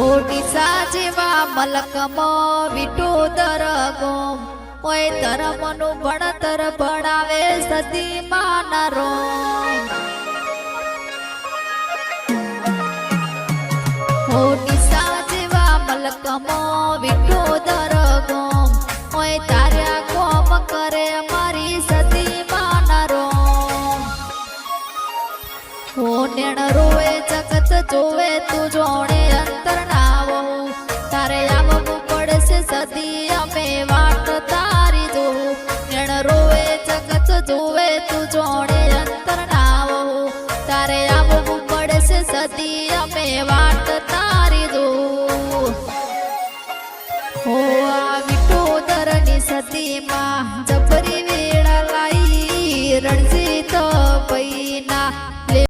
ડીસા જેવા મલકમાં વિટોદર ગોમ ઓય ધર્મનું ભણતર ભણાવે સદીમાં રોમ ડીસા જેવા મલકમાં વિટોદર ગોમ ઓય તાર્યા કોમ કરે અમારી સદીમાં રોમ નેણ રોવે જગત જોવે તું જોણે અંતર ના વહુ તારે આવવું પડશે સદી અમે વાટ તારી જોવું નેણ રોવે જગત જોવે તું જોણે અંતર ના વહુ તારે આવવું પડશે સદી